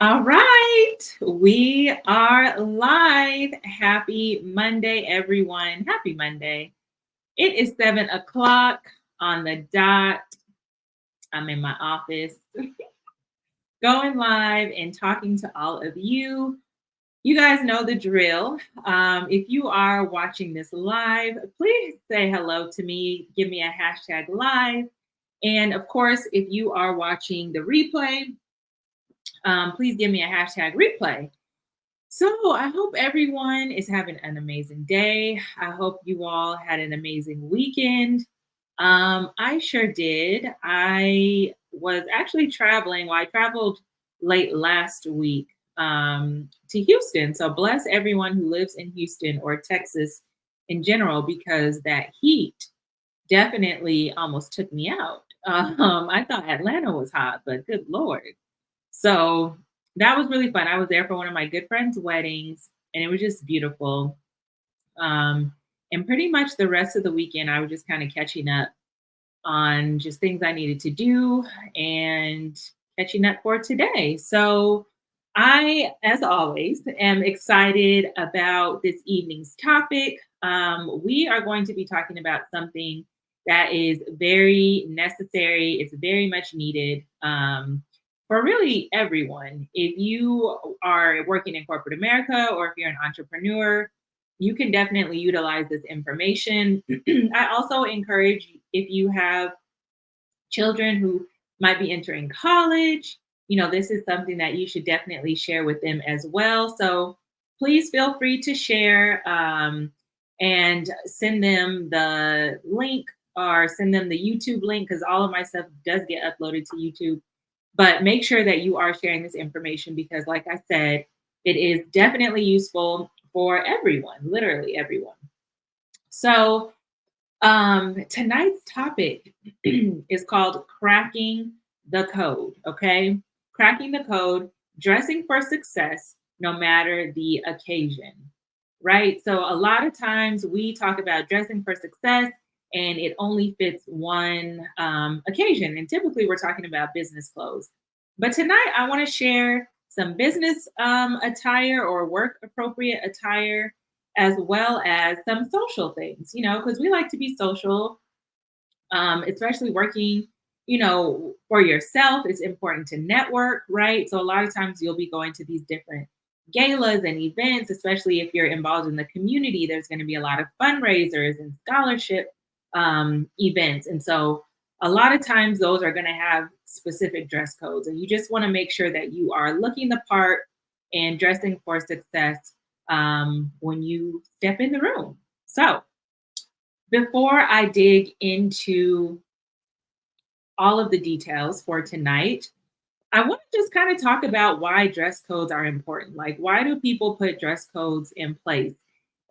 All right, we are live. Happy Monday, everyone. Happy Monday. It is 7 o'clock on the dot. I'm in my office going live and talking to all of you. You guys know the drill. If you are watching this live, please say hello to me. Give me a hashtag live. And of course, if you are watching the replay, please give me a hashtag replay. So I hope everyone is having an amazing day. I hope you all had an amazing weekend. I sure did. I was actually traveling. Well, I traveled late last week to Houston. So bless everyone who lives in Houston or Texas in general, because that heat definitely almost took me out. I thought Atlanta was hot, but good Lord. So that was really fun. I was there for one of my good friend's weddings, and it was just beautiful. Um, and pretty much the rest of the weekend, I was just kind of catching up on just things I needed to do and catching up for today. So I, as always, am excited about this evening's topic. We are going to be talking about something that is very necessary. It's very much needed for really everyone. If you are working in corporate America or if you're an entrepreneur, you can definitely utilize this information. I also encourage, if you have children who might be entering college, this is something that you should definitely share with them as well. So please feel free to share and send them the link or send them the YouTube link, because all of my stuff does get uploaded to YouTube. But make sure that you are sharing this information because, like I said, it is definitely useful for everyone, literally everyone. So tonight's topic is called cracking the code. Okay. Cracking the code, dressing for success, no matter the occasion. Right. So a lot of times we talk about dressing for success and it only fits one occasion. And typically we're talking about business clothes. But tonight I want to share some business attire or work appropriate attire, as well as some social things, because we like to be social, especially working, for yourself. It's important to network, right? So a lot of times you'll be going to these different galas and events, especially if you're involved in the community. There's going to be a lot of fundraisers and scholarship events. And so a lot of times those are going to have specific dress codes. And you just want to make sure that you are looking the part and dressing for success when you step in the room. So before I dig into all of the details for tonight, I want to just kind of talk about why dress codes are important. Like, why do people put dress codes in place?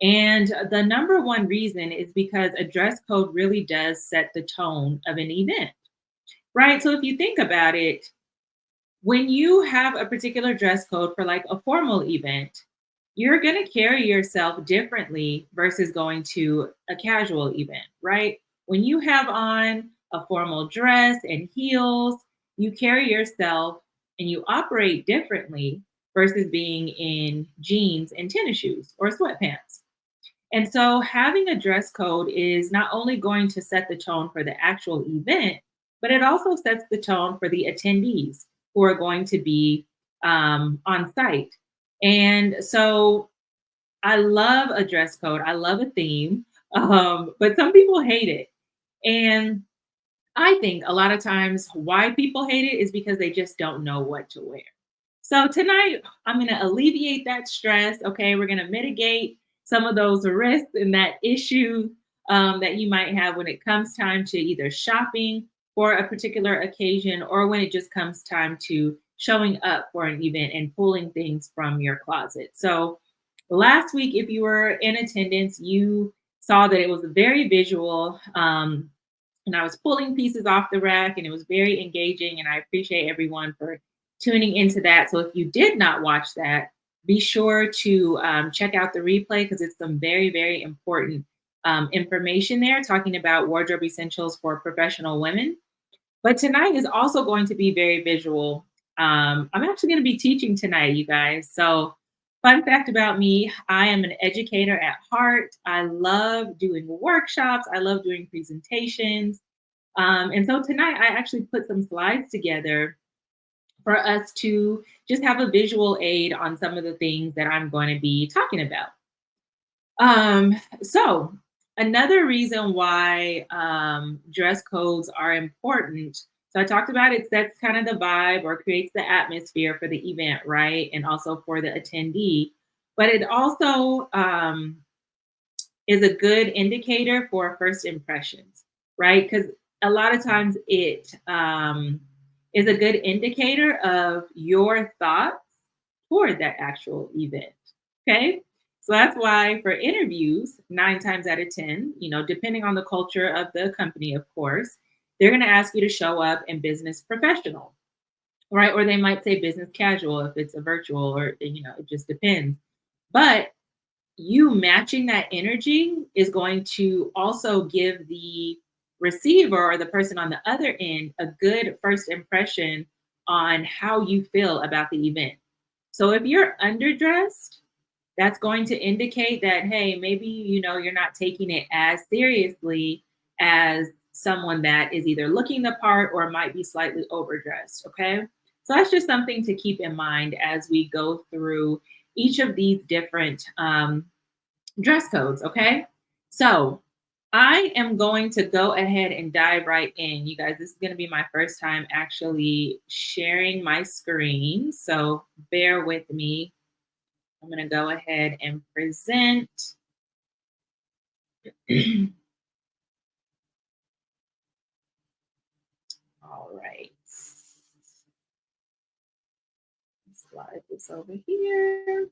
And the number one reason is because a dress code really does set the tone of an event, right? So if you think about it, when you have a particular dress code for like a formal event, you're going to carry yourself differently versus going to a casual event, right? When you have on a formal dress and heels, you carry yourself and you operate differently versus being in jeans and tennis shoes or sweatpants. And so having a dress code is not only going to set the tone for the actual event, but it also sets the tone for the attendees who are going to be on site. And so I love a dress code. I love a theme, but some people hate it. And I think a lot of times why people hate it is because they just don't know what to wear. So tonight, I'm going to alleviate that stress. Okay, we're going to mitigate some of those risks and that issue that you might have when it comes time to either shopping for a particular occasion or when it just comes time to showing up for an event and pulling things from your closet. So last week, if you were in attendance, you saw that it was very visual. And I was pulling pieces off the rack and it was very engaging. And I appreciate everyone for tuning into that. So if you did not watch that, be sure to check out the replay because it's some very, very important information there talking about wardrobe essentials for professional women. But tonight is also going to be very visual I'm actually going to be teaching tonight, you guys. So, fun fact about me, I am an educator at heart. I love doing workshops, I love doing presentations. And so, tonight, I actually put some slides together for us to just have a visual aid on some of the things that I'm going to be talking about. So another reason why dress codes are important. So I talked about it sets kind of the vibe or creates the atmosphere for the event, right? And also for the attendee. But it also is a good indicator for first impressions, right? Because a lot of times it is a good indicator of your thoughts toward that actual event. Okay. So that's why for interviews, 9 times out of 10, depending on the culture of the company, of course, they're going to ask you to show up in business professional, right? Or they might say business casual if it's a virtual, or, it just depends. But you matching that energy is going to also give the receiver or the person on the other end a good first impression on how you feel about the event. So if you're underdressed, that's going to indicate that, hey, maybe, you're not taking it as seriously as someone that is either looking the part or might be slightly overdressed. Okay. So that's just something to keep in mind as we go through each of these different dress codes. Okay. So I am going to go ahead and dive right in. You guys, this is going to be my first time actually sharing my screen. So bear with me. I'm going to go ahead and present. All right. Slide this over here.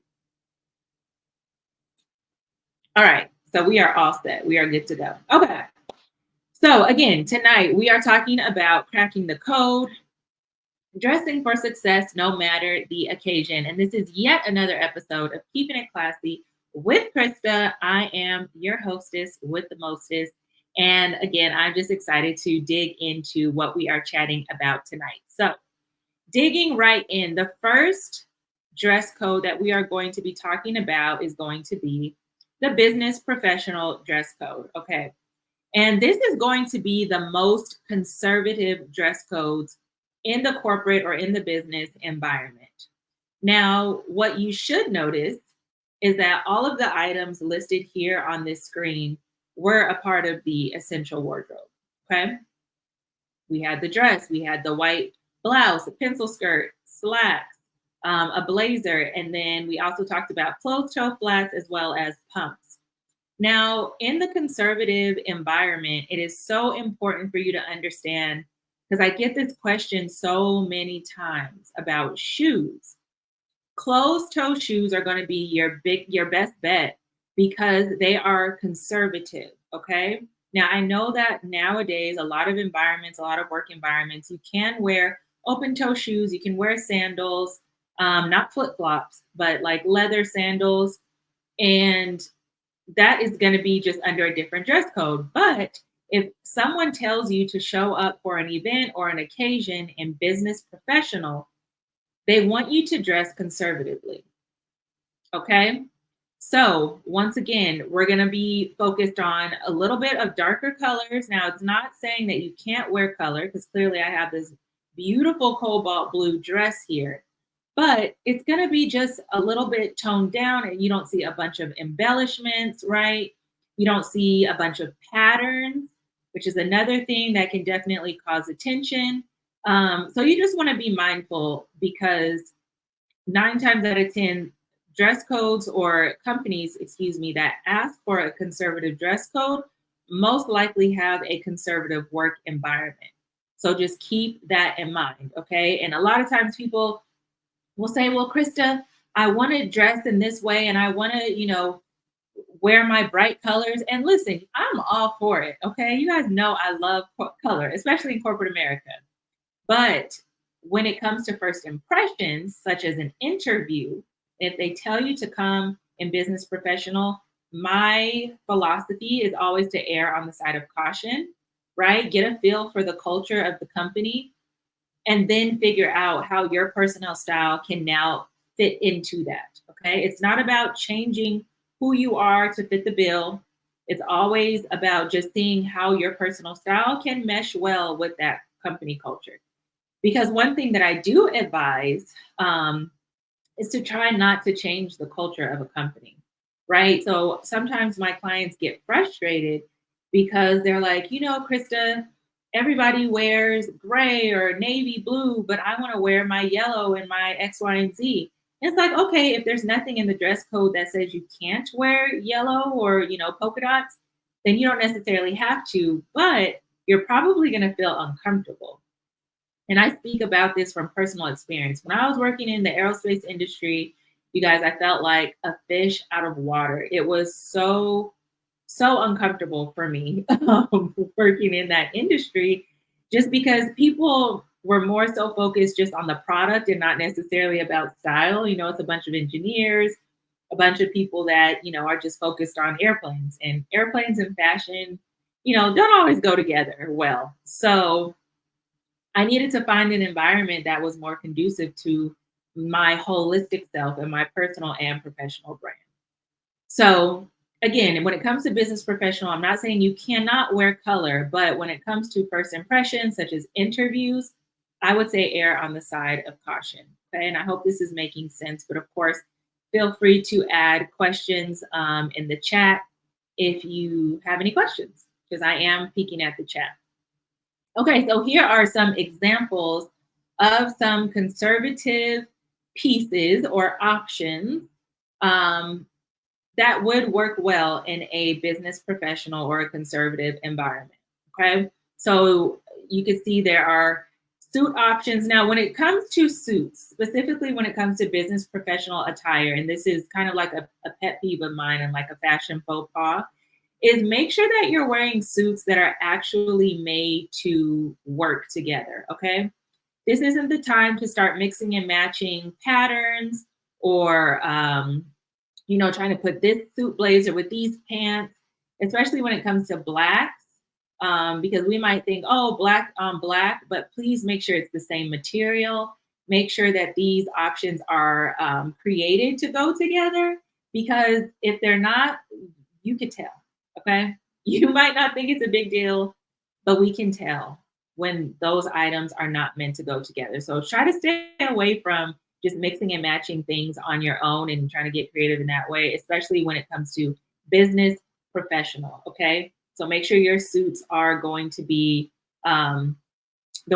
All right. So we are all set. We are good to go. Okay. So again, tonight we are talking about cracking the code, dressing for success no matter the occasion. And this is yet another episode of Keeping It Classy with Krysta. I am your hostess with the mostest. And again, I'm just excited to dig into what we are chatting about tonight. So, digging right in, the first dress code that we are going to be talking about is going to be the business professional dress code. Okay. And this is going to be the most conservative dress codes in the corporate or in the business environment. Now, what you should notice is that all of the items listed here on this screen were a part of the essential wardrobe. Okay. We had the dress, we had the white blouse, a pencil skirt, slacks, a blazer, and then we also talked about closed toe flats as well as pumps. Now, in the conservative environment, it is so important for you to understand, because I get this question so many times about shoes. Closed toe shoes are going to be your best bet because they are conservative. Okay. Now I know that nowadays a lot of environments, a lot of work environments, you can wear open toe shoes, you can wear sandals, not flip flops, but like leather sandals, and that is going to be just under a different dress code. But if someone tells you to show up for an event or an occasion in business professional, they want you to dress conservatively. Okay. So once again, we're going to be focused on a little bit of darker colors. Now, it's not saying that you can't wear color, because clearly I have this beautiful cobalt blue dress here, but it's going to be just a little bit toned down, and you don't see a bunch of embellishments, right? You don't see a bunch of patterns, which is another thing that can definitely cause attention. So you just want to be mindful, because 9 times out of 10, dress codes or companies, excuse me, that ask for a conservative dress code most likely have a conservative work environment. So just keep that in mind, okay? And a lot of times people will say, well, Krysta, I want to dress in this way and I want to, wear my bright colors. And listen, I'm all for it, okay? You guys know I love color, especially in corporate America. But when it comes to first impressions, such as an interview, if they tell you to come in business professional, my philosophy is always to err on the side of caution, right? Get a feel for the culture of the company. and then figure out how your personnel style can now fit into that. Okay. It's not about changing who you are to fit the bill. It's always about just seeing how your personal style can mesh well with that company culture. Because one thing that I do advise is to try not to change the culture of a company, right? So sometimes my clients get frustrated because they're like, Krysta, everybody wears gray or navy blue, but I want to wear my yellow and my X, Y, and Z. It's like, okay, if there's nothing in the dress code that says you can't wear yellow or, polka dots, then you don't necessarily have to, but you're probably going to feel uncomfortable. And I speak about this from personal experience. When I was working in the aerospace industry, you guys, I felt like a fish out of water. It was so uncomfortable for me working in that industry, just because people were more so focused just on the product and not necessarily about style. It's a bunch of engineers, a bunch of people that, are just focused on airplanes and fashion, don't always go together well. So I needed to find an environment that was more conducive to my holistic self and my personal and professional brand. So, again, when it comes to business professional, I'm not saying you cannot wear color, but when it comes to first impressions, such as interviews, I would say err on the side of caution. Okay. And I hope this is making sense. But of course, feel free to add questions in the chat if you have any questions, because I am peeking at the chat. Okay, so here are some examples of some conservative pieces or options um, that would work well in a business professional or a conservative environment. Okay, so you can see there are suit options. Now, when it comes to suits, specifically when it comes to business professional attire, and this is kind of like a pet peeve of mine and like a fashion faux pas, is make sure that you're wearing suits that are actually made to work together. Okay. This isn't the time to start mixing and matching patterns or, trying to put this suit blazer with these pants, especially when it comes to blacks, because we might think, oh, black on black, but please make sure it's the same material. Make sure that these options are created to go together, because if they're not, you could tell. Okay. You might not think it's a big deal, but we can tell when those items are not meant to go together. So try to stay away from just mixing and matching things on your own and trying to get creative in that way, especially when it comes to business professional. Okay. So make sure your suits are going to be the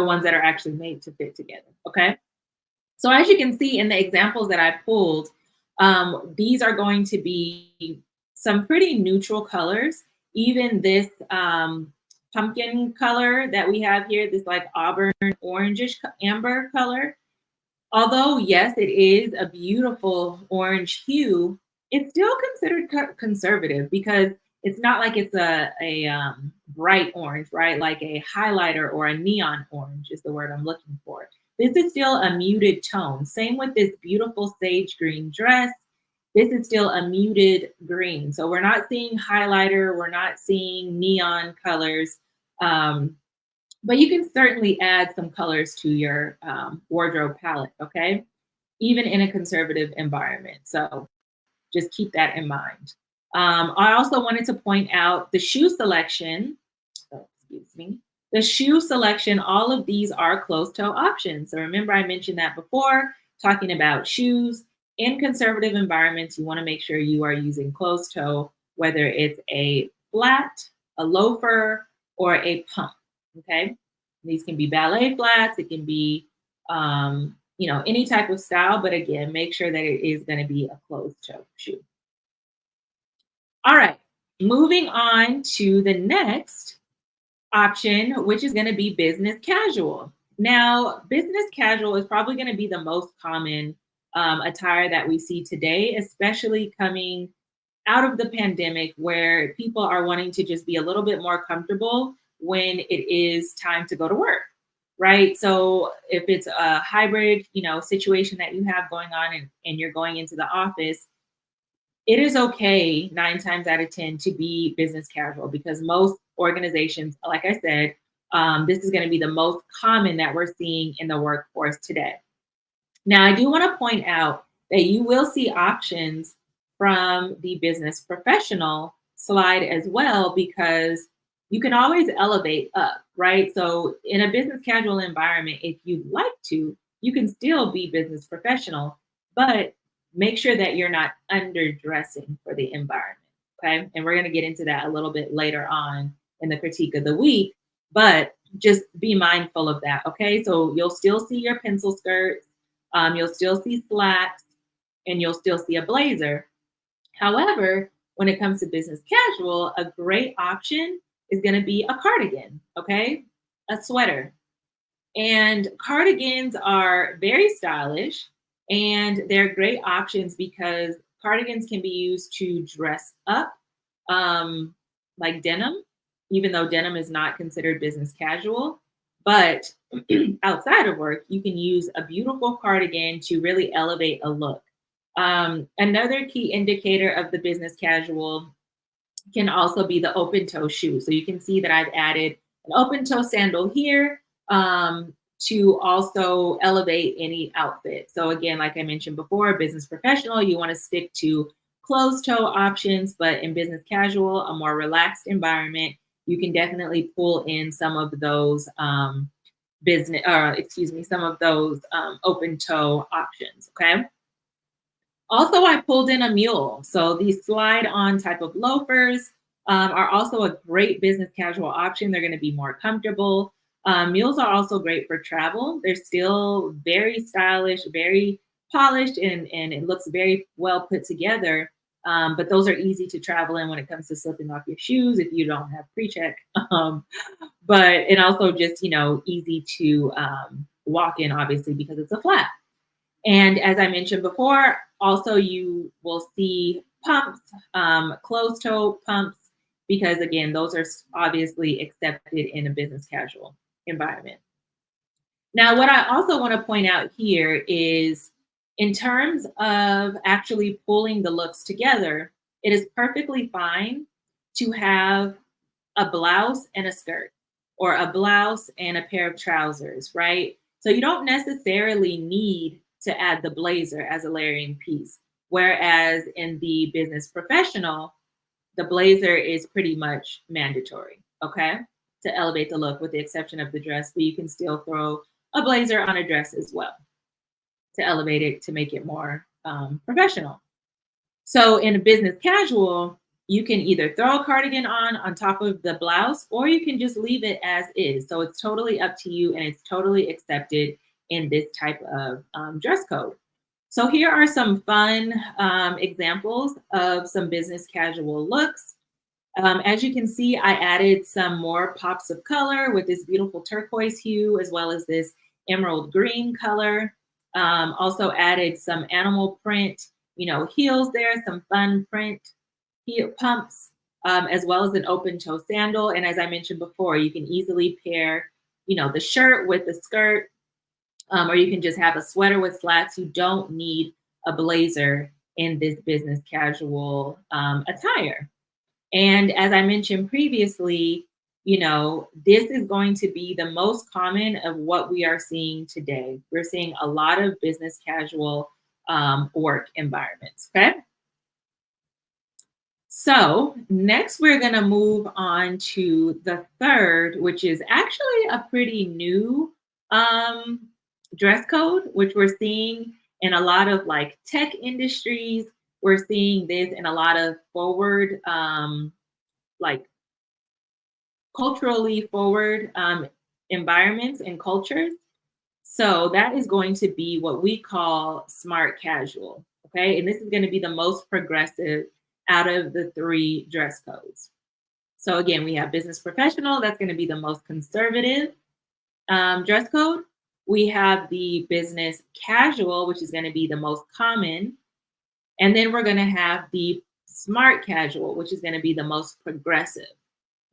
ones that are actually made to fit together. Okay. So as you can see in the examples that I pulled, these are going to be some pretty neutral colors. Even this pumpkin color that we have here, this like auburn orangish amber color, although yes, it is a beautiful orange hue, it's still considered conservative because it's not like it's a bright orange, right? Like a highlighter or a neon orange is the word I'm looking for. This is still a muted tone. Same with this beautiful sage green dress. This is still a muted green. So we're not seeing highlighter, we're not seeing neon colors. But you can certainly add some colors to your wardrobe palette, okay? Even in a conservative environment. So just keep that in mind. I also wanted to point out the shoe selection. Oh, excuse me. The shoe selection, all of these are closed toe options. So remember, I mentioned that before, talking about shoes. In conservative environments, you want to make sure you are using closed toe, whether it's a flat, a loafer, or a pump. Okay. These can be ballet flats. It can be, any type of style. But again, make sure that it is going to be a closed toe shoe. All right. Moving on to the next option, which is going to be business casual. Now, business casual is probably going to be the most common attire that we see today, especially coming out of the pandemic, where people are wanting to just be a little bit more comfortable when it is time to go to work, right? So if it's a hybrid, situation that you have going on and you're going into the office, it is okay 9 times out of 10 to be business casual, because most organizations, like I said, This is going to be the most common that we're seeing in the workforce today. Now, I do want to point out that you will see options from the business professional slide as well, because you can always elevate up, right? So, in a business casual environment, if you'd like to, you can still be business professional, but make sure that you're not underdressing for the environment. Okay. And we're going to get into that a little bit later on in the critique of the week, but just be mindful of that. Okay. So, you'll still see your pencil skirts, you'll still see slacks, and you'll still see a blazer. However, when it comes to business casual, a great option is going to be a cardigan, okay? A sweater. And cardigans are very stylish, and they're great options because cardigans can be used to dress up, um, like denim, even though denim is not considered business casual. But outside of work, you can use a beautiful cardigan to really elevate a look. Another key indicator of the business casual can also be the open toe shoe. So you can see that I've added an open toe sandal here, to also elevate any outfit. So again, like I mentioned before, business professional, you want to stick to closed toe options, but in business casual, a more relaxed environment, you can definitely pull in some of those some of those open toe options. Okay. Also, I pulled in a mule. So these slide on type of loafers are also a great business casual option. They're going to be more comfortable. Mules are also great for travel. They're still very stylish, very polished, and it looks very well put together. But those are easy to travel in when it comes to slipping off your shoes if you don't have pre-check. But and also just, easy to walk in, obviously, because it's a flat. And as I mentioned before, also you will see pumps, closed toe pumps, because again, those are obviously accepted in a business casual environment. Now, what I also want to point out here is in terms of actually pulling the looks together, it is perfectly fine to have a blouse and a skirt, or a blouse and a pair of trousers, right? So you don't necessarily need to add the blazer as a layering piece. Whereas in the business professional, the blazer is pretty much mandatory, okay, to elevate the look, with the exception of the dress, but you can still throw a blazer on a dress as well to elevate it, to make it more professional. So in a business casual, you can either throw a cardigan on top of the blouse, or you can just leave it as is. So it's totally up to you, and it's totally accepted in this type of dress code. So here are some fun examples of some business casual looks. As you can see, I added some more pops of color with this beautiful turquoise hue, as well as this emerald green color. Also added some animal print, heels there, some fun print heel pumps, as well as an open toe sandal. And as I mentioned before, you can easily pair, the shirt with the skirt, or you can just have a sweater with slacks. You don't need a blazer in this business casual attire. And as I mentioned previously, this is going to be the most common of what we are seeing today. We're seeing a lot of business casual work environments. Okay. So next, we're going to move on to the third, which is actually a pretty new dress code, which we're seeing in a lot of like tech industries. We're seeing this in a lot of forward, like culturally forward environments and cultures. So that is going to be what we call smart casual. Okay. And this is going to be the most progressive out of the three dress codes. So again, we have business professional. That's going to be the most conservative dress code. We have the business casual, which is going to be the most common. And then we're going to have the smart casual, which is going to be the most progressive.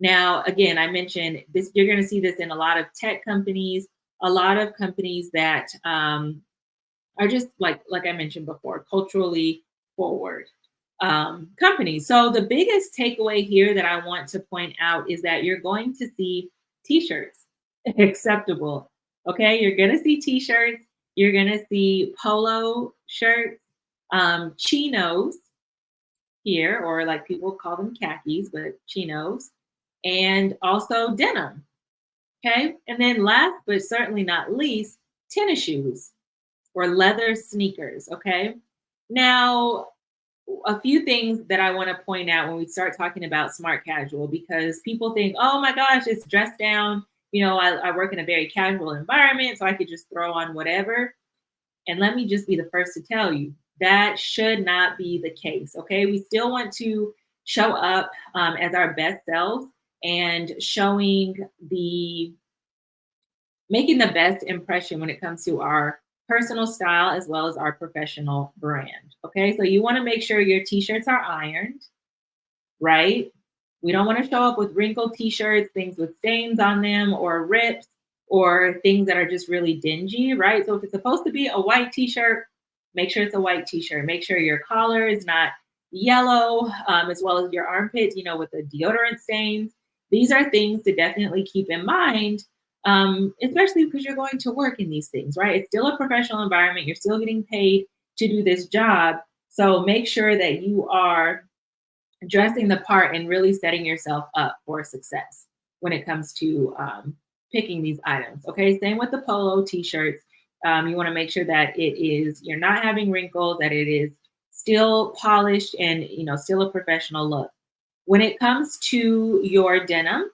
Now, again, I mentioned this, you're going to see this in a lot of tech companies, a lot of companies that are just like I mentioned before, culturally forward companies. So the biggest takeaway here that I want to point out is that you're going to see t-shirts acceptable. Okay, you're gonna see t-shirts, you're gonna see polo shirts, chinos here, or like people call them khakis, but chinos, and also denim. Okay, and then last but certainly not least, tennis shoes or leather sneakers. Okay, now a few things that I want to point out when we start talking about smart casual, because people think, oh my gosh, it's dressed down. I work in a very casual environment, so I could just throw on whatever. And let me just be the first to tell you that should not be the case. Okay, we still want to show up as our best selves and showing the making the best impression when it comes to our personal style as well as our professional brand. Okay, so you want to make sure your t-shirts are ironed, right? We don't want to show up with wrinkled t-shirts, things with stains on them or rips or things that are just really dingy, right? So if it's supposed to be a white t-shirt, make sure it's a white t-shirt. Make sure your collar is not yellow, as well as your armpits, with the deodorant stains. These are things to definitely keep in mind, especially because you're going to work in these things, right? It's still a professional environment. You're still getting paid to do this job. So make sure that you are dressing the part and really setting yourself up for success when it comes to picking these items. Okay, same with the polo t-shirts. You want to make sure that you're not having wrinkles, that it is still polished and still a professional look. When it comes to your denim,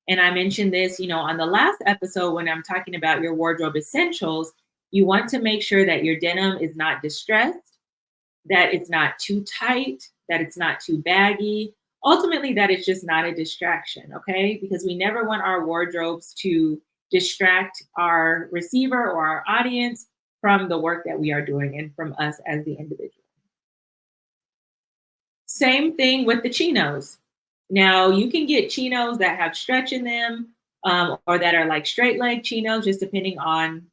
and I mentioned this, on the last episode when I'm talking about your wardrobe essentials, you want to make sure that your denim is not distressed, that it's not too tight, that it's not too baggy. Ultimately, that it's just not a distraction, okay? Because we never want our wardrobes to distract our receiver or our audience from the work that we are doing and from us as the individual. Same thing with the chinos. Now, you can get chinos that have stretch in them, or that are like straight leg chinos, just depending on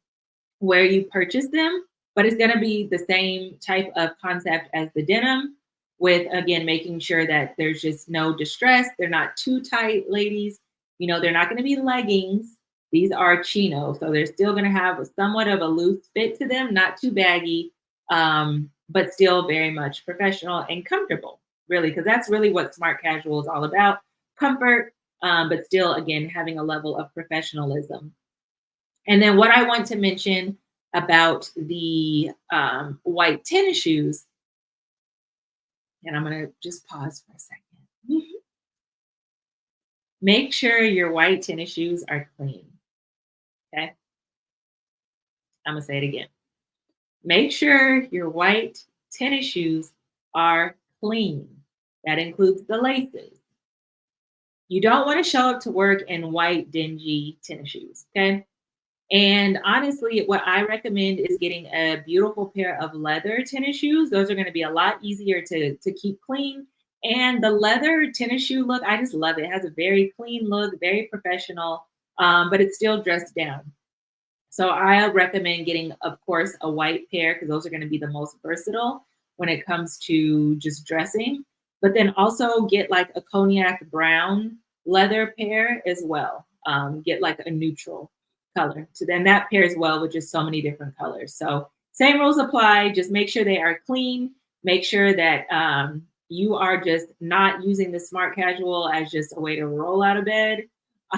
where you purchase them, but it's going to be the same type of concept as the denim, with again making sure that there's just no distress. They're not too tight, ladies. They're not going to be leggings. These are chinos, so they're still going to have somewhat of a loose fit to them, not too baggy, but still very much professional and comfortable, really, because that's really what smart casual is all about: comfort, but still, again, having a level of professionalism. And then what I want to mention about the white tennis shoes, and I'm going to just pause for a second. Make sure your white tennis shoes are clean. Okay. I'm going to say it again. Make sure your white tennis shoes are clean. That includes the laces. You don't want to show up to work in white, dingy tennis shoes. Okay. And honestly, what I recommend is getting a beautiful pair of leather tennis shoes. Those are going to be a lot easier to keep clean. And the leather tennis shoe look, I just love it. It has a very clean look, very professional, but it's still dressed down. So I recommend getting, of course, a white pair, because those are going to be the most versatile when it comes to just dressing. But then also get like a cognac brown leather pair as well. Get like a neutral color. So then that pairs well with just so many different colors. So same rules apply. Just make sure they are clean. Make sure that you are just not using the smart casual as just a way to roll out of bed,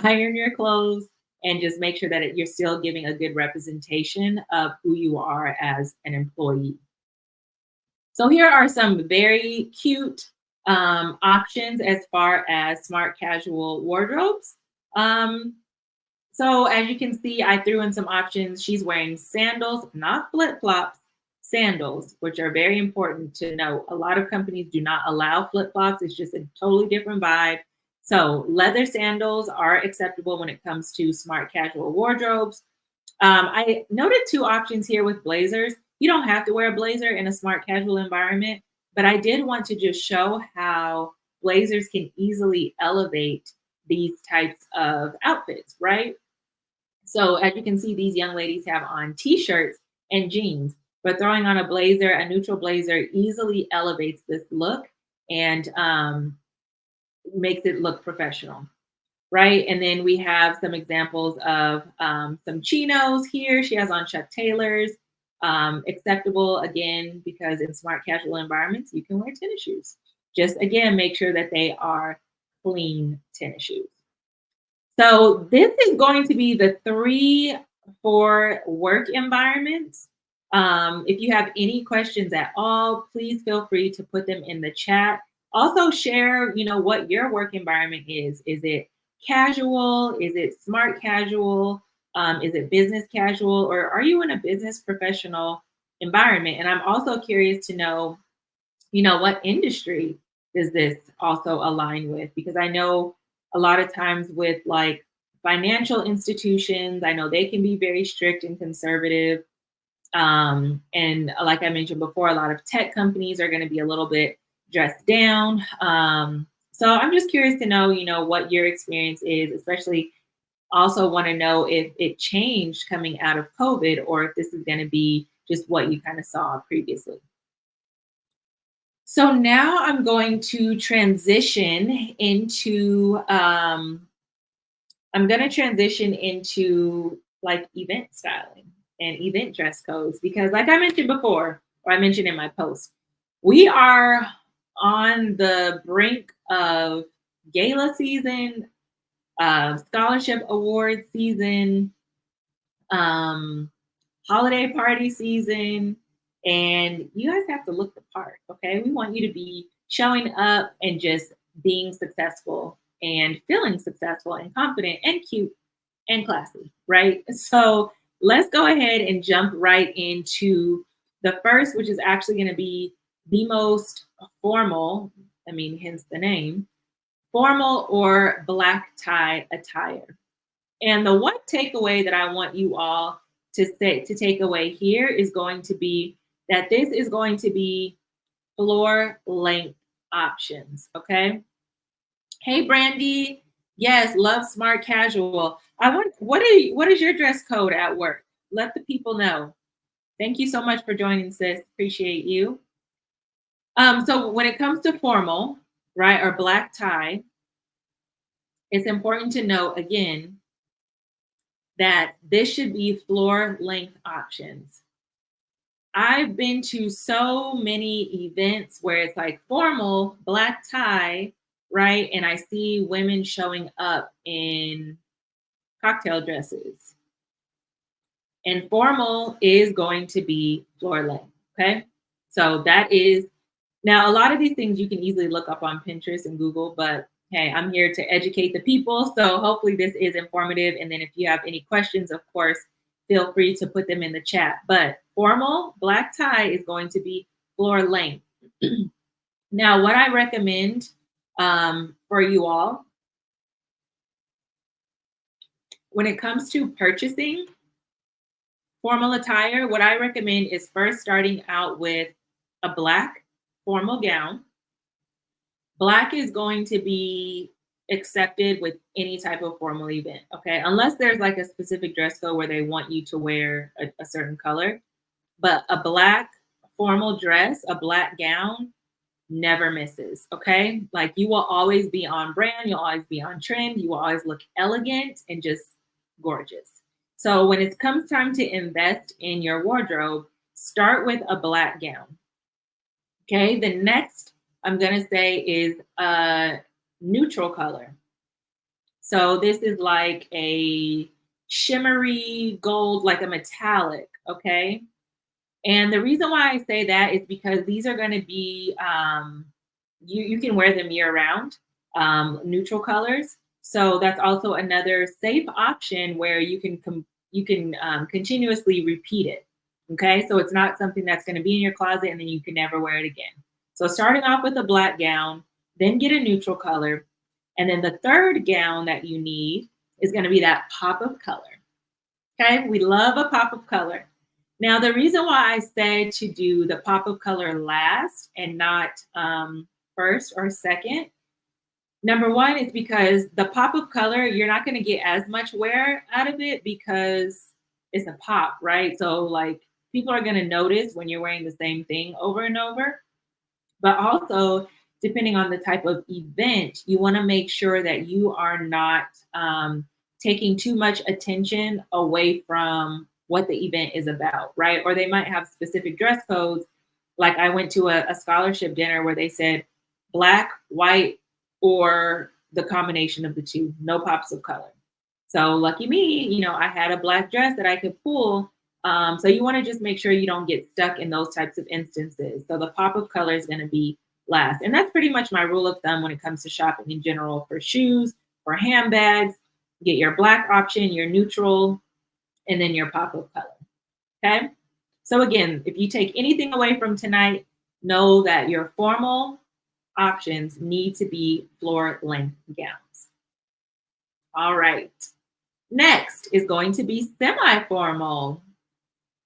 iron your clothes, and just make sure that you're still giving a good representation of who you are as an employee. So here are some very cute options as far as smart casual wardrobes. So as you can see, I threw in some options. She's wearing sandals, not flip-flops, sandals, which are very important to know. A lot of companies do not allow flip-flops. It's just a totally different vibe. So leather sandals are acceptable when it comes to smart casual wardrobes. I noted two options here with blazers. You don't have to wear a blazer in a smart casual environment, but I did want to just show how blazers can easily elevate these types of outfits, right? So as you can see, these young ladies have on t-shirts and jeans, but throwing on a blazer, a neutral blazer, easily elevates this look and makes it look professional. right? And then we have some examples of some chinos here. She has on Chuck Taylors. Acceptable again, because in smart casual environments, you can wear tennis shoes. Just again, make sure that they are clean tennis shoes. So this is going to be the three for work environments. If you have any questions at all, please feel free to put them in the chat. Also share, what your work environment is. Is it casual? Is it smart casual? Is it business casual? Or are you in a business professional environment? And I'm also curious to know, what industry does this also align with? Because I know a lot of times with like financial institutions, I know they can be very strict and conservative. And like I mentioned before, a lot of tech companies are going to be a little bit dressed down. So I'm just curious to know, what your experience is, especially also want to know if it changed coming out of COVID or if this is going to be just what you kind of saw previously. So now I'm going to transition into like event styling and event dress codes because like I mentioned before, or I mentioned in my post, we are on the brink of gala season, scholarship award season, um, holiday party season, and you guys have to look the part, okay? We want you to be showing up and just being successful and feeling successful and confident and cute and classy, right? So let's go ahead and jump right into the first, which is actually going to be the most formal, I mean, hence the name, formal or black tie attire. And the one takeaway that I want you all to take away here is going to be that this is going to be floor length options. Okay. Hey Brandy. Yes, love smart casual. I want what is your dress code at work? Let the people know. Thank you so much for joining, sis. Appreciate you. So when it comes to formal, right, or black tie, it's important to note again that this should be floor length options. I've been to so many events where it's like formal, black tie, right? And I see women showing up in cocktail dresses. And formal is going to be floor length, okay? So that is, now a lot of these things you can easily look up on Pinterest and Google, but hey, I'm here to educate the people. So hopefully this is informative. And then if you have any questions, of course, feel free to put them in the chat. But formal black tie is going to be floor length. Now, what I recommend for you all when it comes to purchasing formal attire, what I recommend is first starting out with a black formal gown. Black is going to be accepted with any type of formal event, okay? Unless there's like a specific dress code where they want you to wear a certain color. But a black formal dress, a black gown, never misses, okay? Like you will always be on brand, you'll always be on trend, you will always look elegant and just gorgeous. So when it comes time to invest in your wardrobe, start with a black gown, okay? The next I'm gonna say is a neutral color. So this is like a shimmery gold, like a metallic, okay? And the reason why I say that is because these are going to be, you can wear them year round, neutral colors. So that's also another safe option where you can continuously repeat it. Okay, so it's not something that's going to be in your closet and then you can never wear it again. So starting off with a black gown, then get a neutral color. And then the third gown that you need is going to be that pop of color. Okay, we love a pop of color. Now, the reason why I say to do the pop of color last and not first or second, number one is because the pop of color, you're not going to get as much wear out of it because it's a pop, right? So like people are going to notice when you're wearing the same thing over and over. But also depending on the type of event, you want to make sure that you are not taking too much attention away from what the event is about, right? Or they might have specific dress codes. Like I went to a scholarship dinner where they said black, white, or the combination of the two, no pops of color. So lucky me, I had a black dress that I could pull. So you want to just make sure you don't get stuck in those types of instances. So the pop of color is going to be last. And that's pretty much my rule of thumb when it comes to shopping in general for shoes, for handbags. Get your black option, your neutral, and then your pop of color. Okay. So again, if you take anything away from tonight, know that your formal options need to be floor length gowns. All right. Next is going to be semi-formal,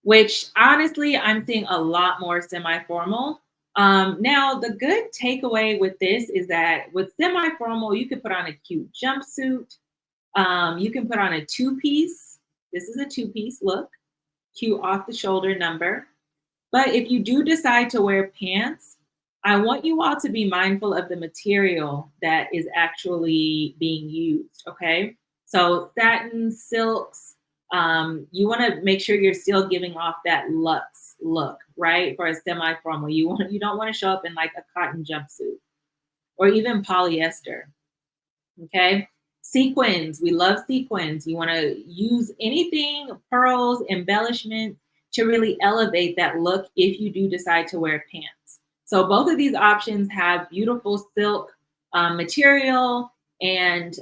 which honestly, I'm seeing a lot more semi-formal. Now, the good takeaway with this is that with semi-formal, you can put on a cute jumpsuit. You can put on a two-piece. This is a two-piece look, cute off-the-shoulder number. But if you do decide to wear pants, I want you all to be mindful of the material that is actually being used, okay? So satin, silks, you want to make sure you're still giving off that luxe look, right? For a semi-formal, you don't want to show up in like a cotton jumpsuit or even polyester, okay? Sequins, we love sequins. You want to use anything, pearls, embellishments to really elevate that look if you do decide to wear pants. So both of these options have beautiful silk material, and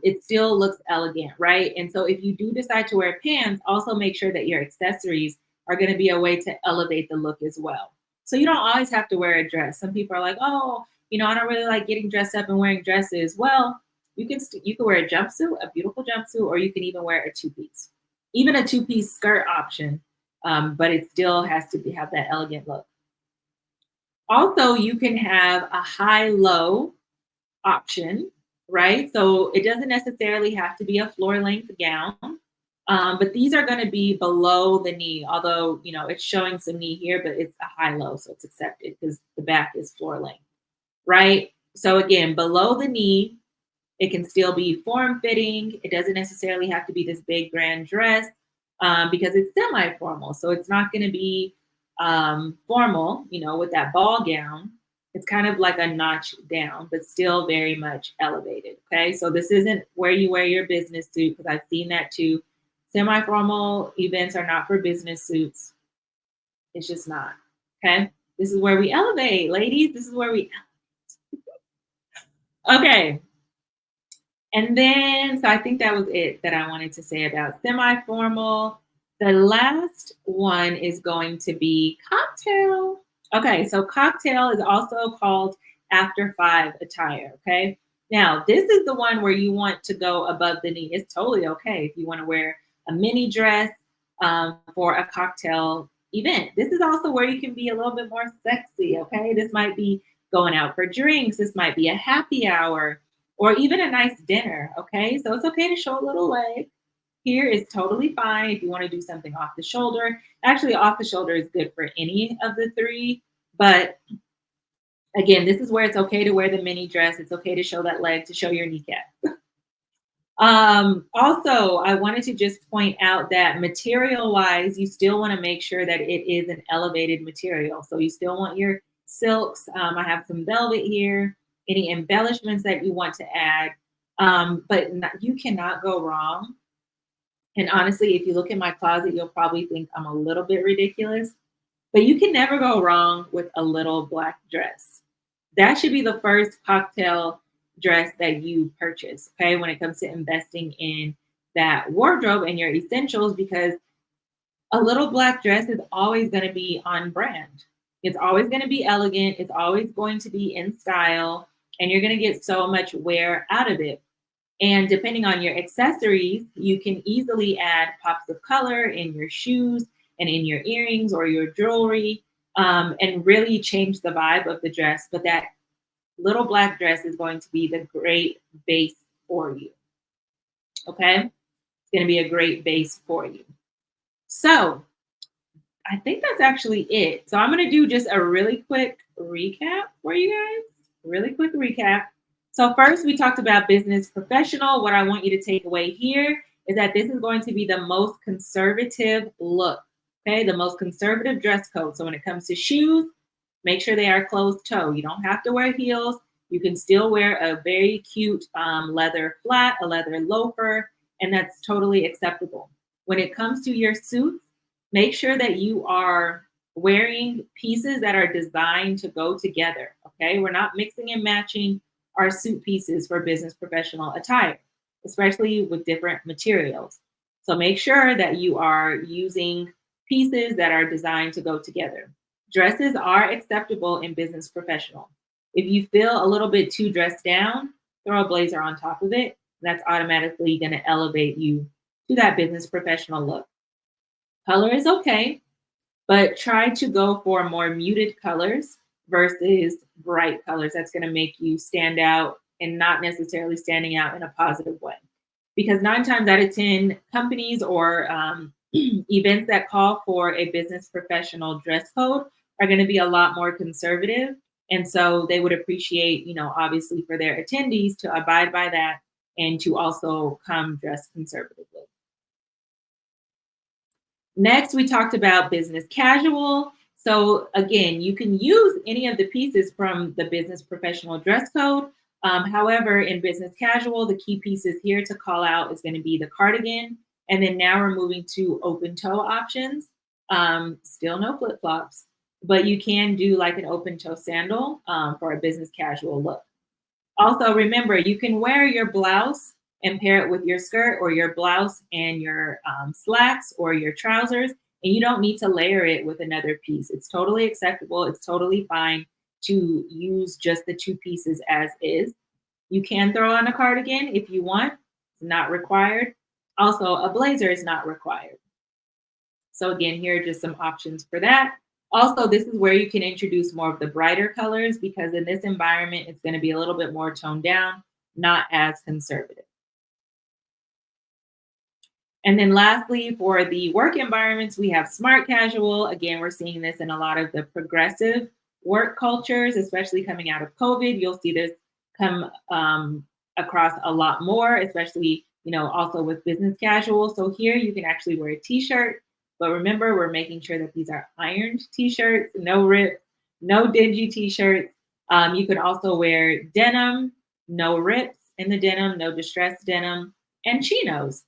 it still looks elegant, right? And so if you do decide to wear pants, also make sure that your accessories are going to be a way to elevate the look as well. So you don't always have to wear a dress. Some people are like, oh, I don't really like getting dressed up and wearing dresses. Well, you can wear a jumpsuit, a beautiful jumpsuit, or you can even wear a two-piece, even a two-piece skirt option, but it still has to have that elegant look. Also, you can have a high-low option, right? So it doesn't necessarily have to be a floor-length gown, but these are going to be below the knee, although, it's showing some knee here, but it's a high-low, so it's accepted because the back is floor-length, right? So again, below the knee, it can still be form-fitting. It doesn't necessarily have to be this big grand dress because it's semi-formal. So it's not going to be formal, with that ball gown. It's kind of like a notch down, but still very much elevated. Okay. So this isn't where you wear your business suit, because I've seen that too. Semi-formal events are not for business suits. It's just not. Okay. This is where we elevate, ladies. This is where we okay. And then, so I think that was it that I wanted to say about semi-formal. The last one is going to be cocktail. Okay, so cocktail is also called after five attire, okay? Now, this is the one where you want to go above the knee. It's totally okay if you want to wear a mini dress for a cocktail event. This is also where you can be a little bit more sexy, okay? This might be going out for drinks. This might be a happy hour or even a nice dinner, okay? So it's okay to show a little leg. Here is totally fine if you want to do something off the shoulder. Actually, off the shoulder is good for any of the three. But again, this is where it's okay to wear the mini dress. It's okay to show that leg, to show your kneecap. Also, I wanted to just point out that material-wise, you still want to make sure that it is an elevated material. So you still want your silks. I have some velvet here, any embellishments that you want to add. But you cannot go wrong. And honestly, if you look in my closet, you'll probably think I'm a little bit ridiculous. But you can never go wrong with a little black dress. That should be the first cocktail dress that you purchase, okay, when it comes to investing in that wardrobe and your essentials, because a little black dress is always going to be on brand. It's always going to be elegant. It's always going to be in style, and you're going to get so much wear out of it. And depending on your accessories, you can easily add pops of color in your shoes and in your earrings or your jewelry, and really change the vibe of the dress. But that little black dress is going to be the great base for you. Okay? It's going to be a great base for you. So I think that's actually it. So I'm going to do just a really quick recap for you guys. really quick recap. So first we talked about business professional. What I want you to take away here is that this is going to be the most conservative look. Okay, the most conservative dress code. So when it comes to shoes, make sure they are closed toe. You don't have to wear heels. You can still wear a very cute leather flat, a leather loafer, and that's totally acceptable. When it comes to your suits, make sure that you are wearing pieces that are designed to go together. Okay, we're not mixing and matching our suit pieces for business professional attire, especially with different materials. So make sure that you are using pieces that are designed to go together. Dresses are acceptable in business professional. If you feel a little bit too dressed down, throw a blazer on top of it. That's automatically going to elevate you to that business professional look. Color is okay, but try to go for more muted colors versus bright colors. That's going to make you stand out and not necessarily standing out in a positive way. Because 9 times out of 10, companies or events that call for a business professional dress code are going to be a lot more conservative. And so they would appreciate, obviously for their attendees to abide by that and to also come dressed conservatively. Next, we talked about business casual. So again, you can use any of the pieces from the business professional dress code. However, in business casual, the key pieces here to call out is going to be the cardigan. And then now we're moving to open toe options. Still no flip flops, but you can do like an open toe sandal for a business casual look. Also, remember, you can wear your blouse and pair it with your skirt or your blouse and your slacks or your trousers, and you don't need to layer it with another piece. It's totally acceptable. It's totally fine to use just the two pieces as is. You can throw on a cardigan if you want. It's not required. Also, a blazer is not required. So again, here are just some options for that. Also, this is where you can introduce more of the brighter colors because in this environment, it's going to be a little bit more toned down, not as conservative. And then lastly, for the work environments, we have smart casual. Again, we're seeing this in a lot of the progressive work cultures, especially coming out of COVID. You'll see this come across a lot more, especially, also with business casual. So here you can actually wear a t-shirt, but remember, we're making sure that these are ironed t-shirts, no rips, no dingy t-shirts. You can also wear denim, no rips in the denim, no distressed denim, and chinos.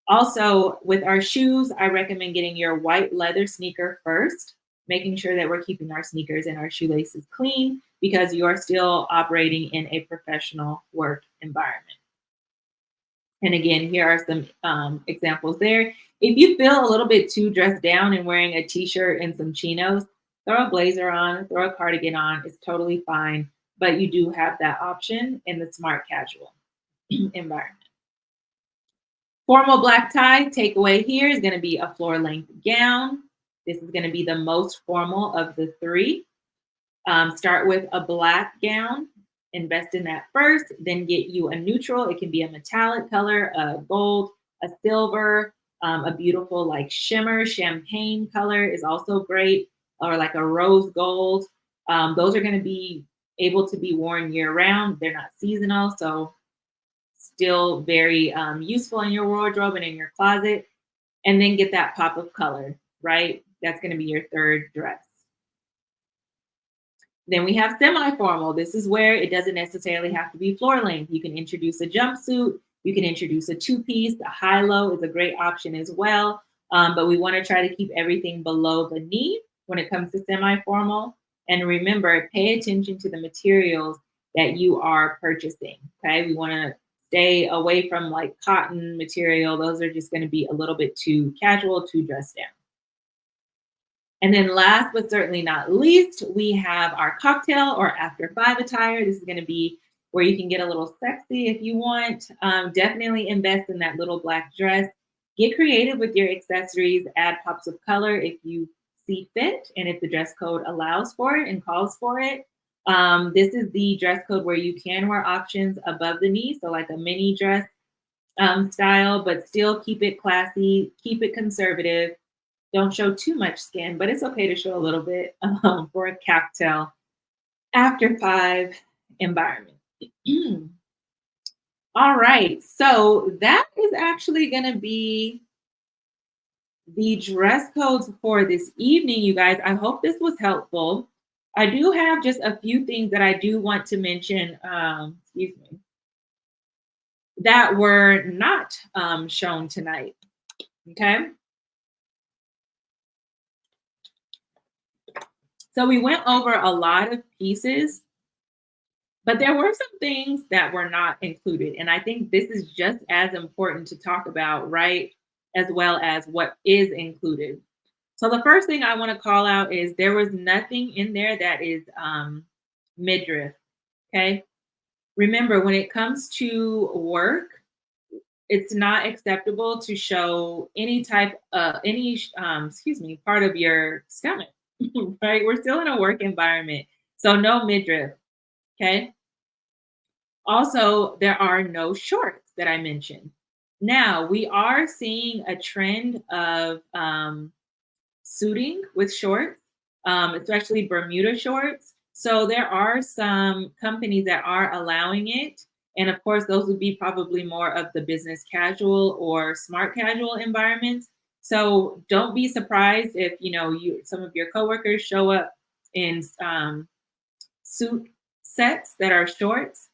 Also, with our shoes, I recommend getting your white leather sneaker first, making sure that we're keeping our sneakers and our shoelaces clean because you are still operating in a professional work environment. And again, here are some examples there. If you feel a little bit too dressed down and wearing a t-shirt and some chinos, throw a blazer on, throw a cardigan on. It's totally fine, but you do have that option in the smart casual environment. Formal black tie takeaway here is going to be a floor length gown. This is going to be the most formal of the three. Start with a black gown, invest in that first, then get you a neutral. It can be a metallic color, a gold, a silver, a beautiful like shimmer, champagne color is also great, or like a rose gold. Those are going to be able to be worn year round. They're not seasonal, so still very useful in your wardrobe and in your closet. And then get that pop of color, right? That's going to be your third dress. Then we have semi-formal. This is where it doesn't necessarily have to be floor length. You can introduce a jumpsuit. You can introduce a two-piece. The high-low is a great option as well. But we want to try to keep everything below the knee when it comes to semi-formal. And remember, pay attention to the materials that you are purchasing, okay? We want to stay away from like cotton material. Those are just going to be a little bit too casual, too dressed down. And then last but certainly not least, we have our cocktail or after 5 attire. This is going to be where you can get a little sexy if you want. Definitely invest in that little black dress. Get creative with your accessories. Add pops of color if you see fit and if the dress code allows for it and calls for it. This is the dress code where you can wear options above the knee, so like a mini dress style, but still keep it classy, keep it conservative. Don't show too much skin, but it's okay to show a little bit for a cocktail after 5 environment. All right. So that is actually going to be the dress codes for this evening, you guys. I hope this was helpful. I do have just a few things that I do want to mention, excuse me, that were not shown tonight. Okay. So we went over a lot of pieces, but there were some things that were not included. And I think this is just as important to talk about, right? As well as what is included. So the first thing I want to call out is there was nothing in there that is midriff. Okay. Remember, when it comes to work, it's not acceptable to show any type of excuse me, part of your stomach. Right? We're still in a work environment. So no midriff. Okay. Also, there are no shorts that I mentioned. Now, we are seeing a trend of suiting with shorts, especially Bermuda shorts. So there are some companies that are allowing it. And of course, those would be probably more of the business casual or smart casual environments. So don't be surprised if some of your coworkers show up in suit sets that are shorts,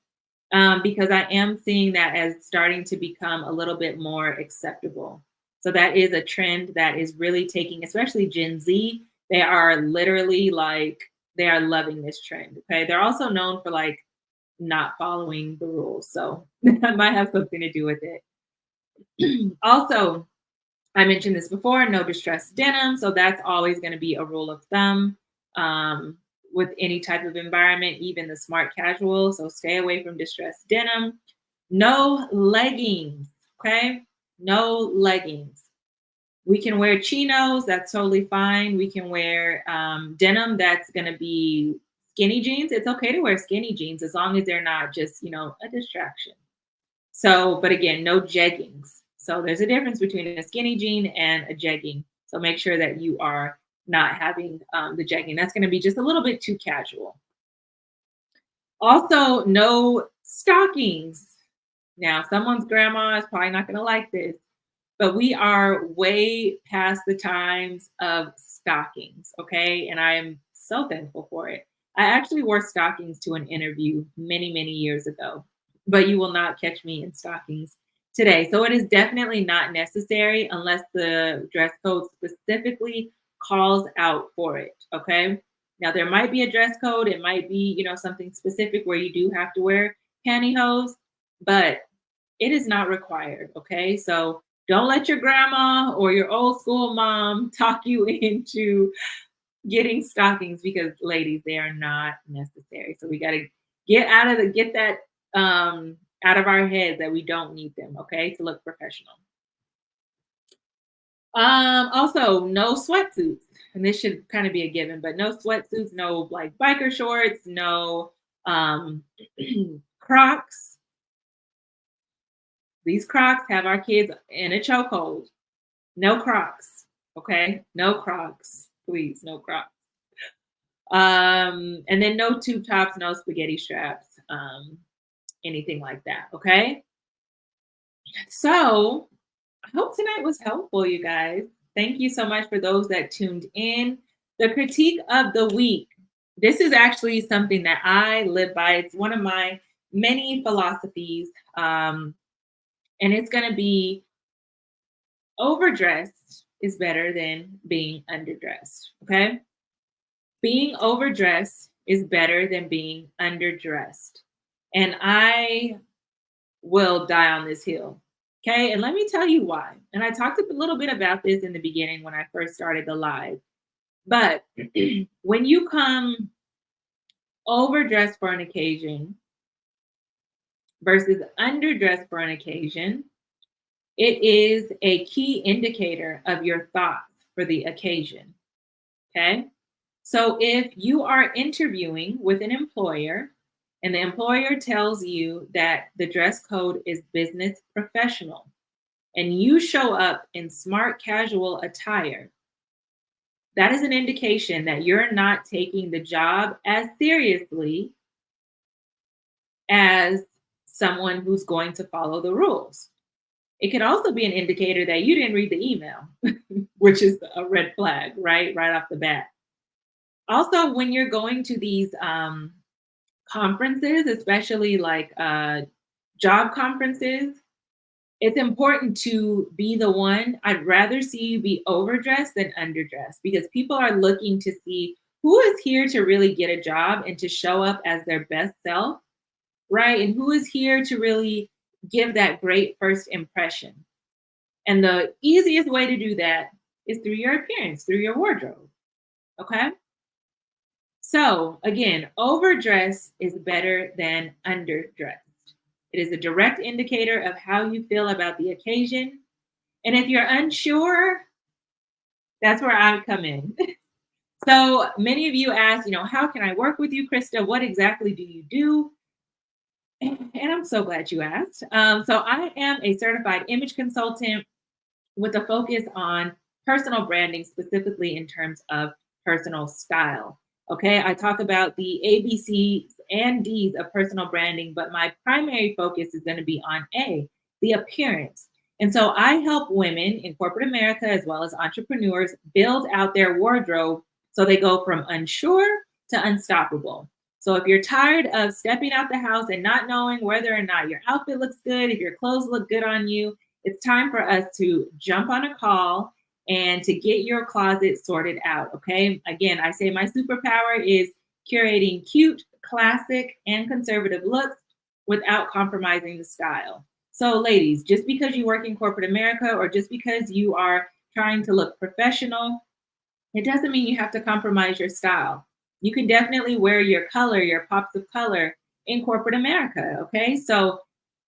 because I am seeing that as starting to become a little bit more acceptable. So that is a trend that is really taking, especially Gen Z. They are literally like, they are loving this trend. Okay. They're also known for like not following the rules. So that might have something to do with it. Also, I mentioned this before, no distressed denim. So that's always going to be a rule of thumb with any type of environment, even the smart casual. So stay away from distressed denim. No leggings. Okay. No leggings. We can wear chinos. That's totally fine. We can wear denim that's going to be skinny jeans. It's okay to wear skinny jeans as long as they're not just, a distraction. So, but again, no jeggings. So there's a difference between a skinny jean and a jegging. So make sure that you are not having the jegging. That's going to be just a little bit too casual. Also, no stockings. Now, someone's grandma is probably not going to like this, but we are way past the times of stockings. Okay. And I am so thankful for it. I actually wore stockings to an interview many, many years ago, but you will not catch me in stockings today. So it is definitely not necessary unless the dress code specifically calls out for it. Okay. Now there might be a dress code. It might be, something specific where you do have to wear pantyhose, but it is not required. Okay. So don't let your grandma or your old school mom talk you into getting stockings because ladies, they are not necessary. So we got to get that out of our heads that we don't need them, okay, to look professional. Also no sweatsuits. And this should kind of be a given, but no sweatsuits, no like biker shorts, no Crocs. These Crocs have our kids in a chokehold. No Crocs. Okay. No Crocs. Please, no Crocs. And then no tube tops, no spaghetti straps, anything like that. Okay. So I hope tonight was helpful, you guys. Thank you so much for those that tuned in. The critique of the week. This is actually something that I live by. It's one of my many philosophies. And it's going to be overdressed is better than being underdressed. Okay. Being overdressed is better than being underdressed. And I will die on this hill. Okay. And let me tell you why. And I talked a little bit about this in the beginning when I first started the live. But when you come overdressed for an occasion versus underdressed for an occasion, it is a key indicator of your thoughts for the occasion. Okay. So if you are interviewing with an employer and the employer tells you that the dress code is business professional and you show up in smart casual attire, that is an indication that you're not taking the job as seriously as someone who's going to follow the rules. It could also be an indicator that you didn't read the email, which is a red flag, right? Right off the bat. Also, when you're going to these conferences, especially like job conferences, it's important to be the one. I'd rather see you be overdressed than underdressed because people are looking to see who is here to really get a job and to show up as their best self, right? And who is here to really give that great first impression. And the easiest way to do that is through your appearance, through your wardrobe. Okay. So again, overdress is better than underdressed. It is a direct indicator of how you feel about the occasion. And if you're unsure, that's where I come in. So many of you ask, how can I work with you, Krysta? What exactly do you do? And I'm so glad you asked. So I am a certified image consultant with a focus on personal branding, specifically in terms of personal style. Okay, I talk about the ABCs and Ds of personal branding, but my primary focus is going to be on A, the appearance. And so I help women in corporate America, as well as entrepreneurs, build out their wardrobe so they go from unsure to unstoppable. So if you're tired of stepping out the house and not knowing whether or not your outfit looks good, if your clothes look good on you, it's time for us to jump on a call and to get your closet sorted out. Okay. Again, I say my superpower is curating cute, classic, and conservative looks without compromising the style. So, ladies, just because you work in corporate America or just because you are trying to look professional, it doesn't mean you have to compromise your style. You can definitely wear your color, your pops of color in corporate America. Okay. So,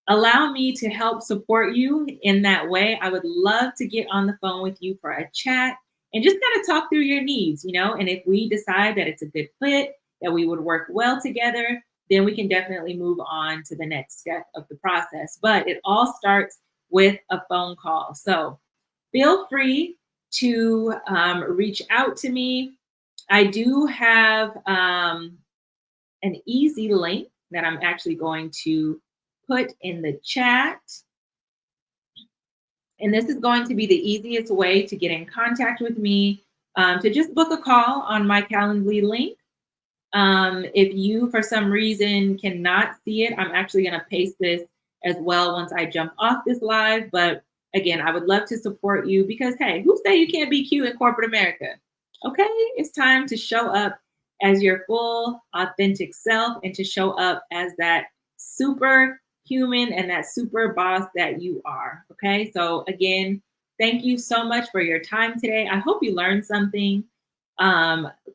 allow me to help support you in that way. I would love to get on the phone with you for a chat and just kind of talk through your needs, and if we decide that it's a good fit, that we would work well together, then we can definitely move on to the next step of the process. But it all starts with a phone call. So feel free to reach out to me. I do have an easy link that I'm actually going to put in the chat. And this is going to be the easiest way to get in contact with me, to just book a call on my Calendly link. If you, for some reason, cannot see it, I'm actually going to paste this as well once I jump off this live. But again, I would love to support you because, hey, who say you can't be cute in corporate America? Okay, it's time to show up as your full, authentic self and to show up as that super human and that super boss that you are. Okay, so again, thank you so much for your time today. I hope you learned something.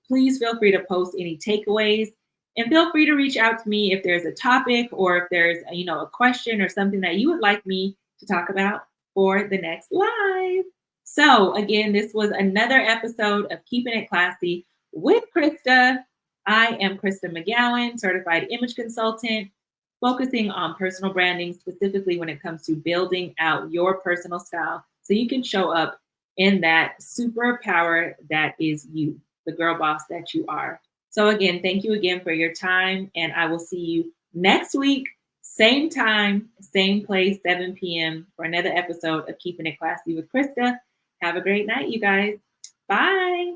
Please feel free to post any takeaways and feel free to reach out to me if there's a topic or if there's a question or something that you would like me to talk about for the next live. So again, this was another episode of Keeping It Classy with Krysta. I am Krysta McGowan, certified image consultant, focusing on personal branding, specifically when it comes to building out your personal style so you can show up in that superpower that is you, the girl boss that you are. So again, thank you again for your time, and I will see you next week, same time, same place, 7 p.m. for another episode of Keeping It Classy with Krysta. Have a great night, you guys. Bye.